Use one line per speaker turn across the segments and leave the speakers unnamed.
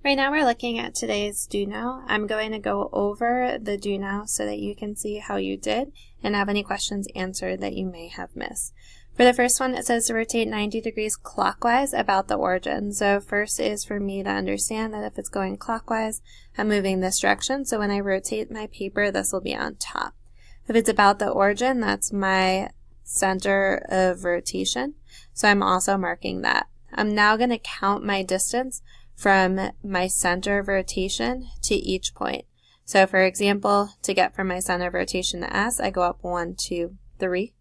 Right now we're looking at today's do now. I'm going to go over the do now so that you can see how you did and have any questions answered that you may have missed. For the first one, it says to rotate 90 degrees clockwise about the origin. So first is for me to understand that if it's going clockwise, I'm moving this direction. So when I rotate my paper, this will be on top. If it's about the origin, that's my center of rotation. So I'm also marking that. I'm now going to count my distance from my center of rotation to each point. So for example, to get from my center of rotation to S, I go up 1, 2, 3,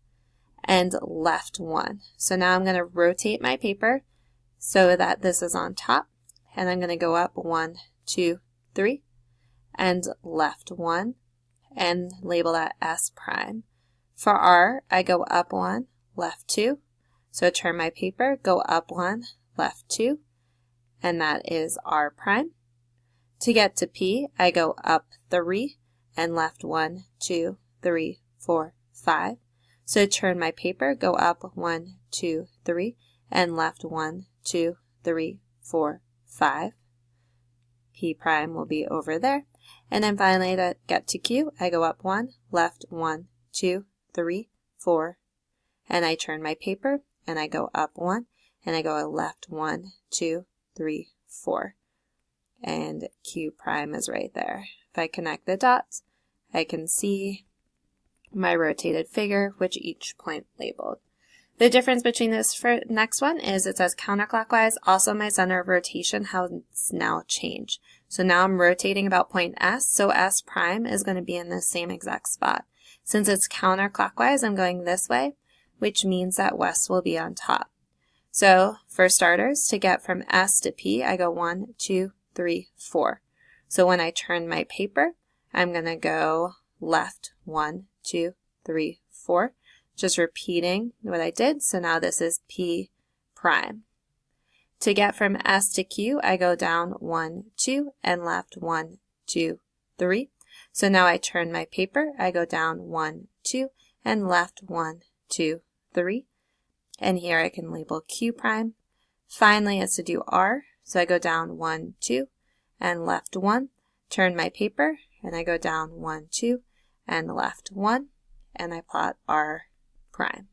and left 1. So now I'm going to rotate my paper so that this is on top, and I'm going to go up 1, 2, 3, and left 1, and label that S prime. For R, I go up 1, left 2, so turn my paper, go up 1, left 2, and that is R prime. To get to P, I go up 3 and left 1, 2, 3, 4, 5. So turn my paper, go up 1, 2, 3, and left 1, 2, 3, 4, 5. P prime will be over there. And then finally to get to Q, I go up 1, left 1, 2, 3, 4, and I turn my paper and I go up 1 and I go left 1, 2, 3, 4, and Q prime is right there. If I connect the dots, I can see my rotated figure, which each point labeled. The difference between this next one is it says counterclockwise. Also, my center of rotation has now changed. So now I'm rotating about point S, so S prime is going to be in the same exact spot. Since it's counterclockwise, I'm going this way, which means that West will be on top. So for starters, to get from S to P, I go 1, 2, 3, 4. So when I turn my paper, I'm going to go left 1, 2, 3, 4. Just repeating what I did. So now this is P prime. To get from S to Q, I go down 1, 2, and left 1, 2, 3. So now I turn my paper, I go down 1, 2, and left 1, 2, 3. And here I can label Q prime. Finally, it's to do R. So I go down 1, 2, and left 1. Turn my paper, and I go down 1, 2, and left 1. And I plot R prime.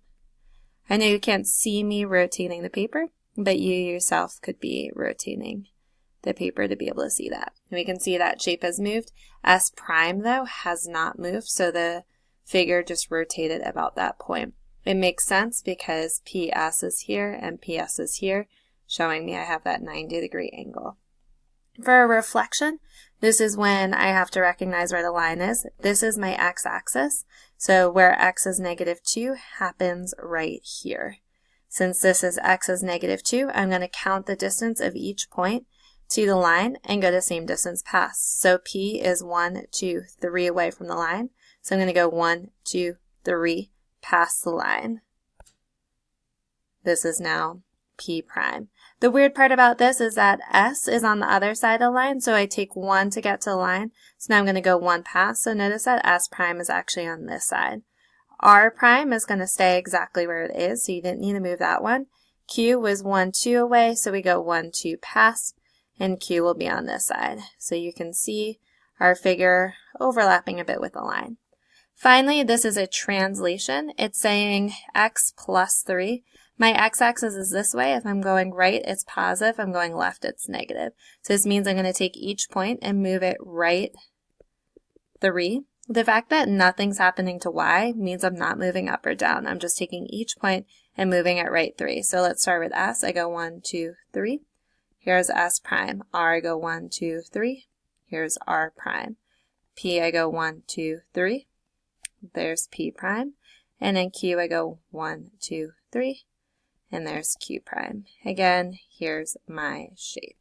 I know you can't see me rotating the paper, but you yourself could be rotating the paper to be able to see that. And we can see that shape has moved. S prime, though, has not moved, so the figure just rotated about that point. It makes sense because PS is here and PS is here, showing me I have that 90-degree angle. For a reflection, this is when I have to recognize where the line is. This is my x-axis, so where x is -2 happens right here. Since this is x is -2, I'm going to count the distance of each point to the line and go the same distance past. So P is 1, 2, 3 away from the line, so I'm going to go 1, 2, 3 past the line. This is now P prime. The weird part about this is that S is on the other side of the line, so I take 1 to get to the line. So now I'm going to go 1 past, so notice that S prime is actually on this side. R prime is going to stay exactly where it is, so you didn't need to move that one. Q was 1, 2 away, so we go 1, 2 past, and Q will be on this side. So you can see our figure overlapping a bit with the line. Finally, this is a translation. It's saying x plus 3. My x-axis is this way. If I'm going right, it's positive. If I'm going left, it's negative. So this means I'm going to take each point and move it right 3. The fact that nothing's happening to y means I'm not moving up or down. I'm just taking each point and moving it right 3. So let's start with S. I go 1, 2, 3. Here's S prime. R, I go 1, 2, 3. Here's R prime. P, I go 1, 2, 3. There's P prime. And then Q, I go 1, 2, 3. And there's Q prime. Again, here's my shape.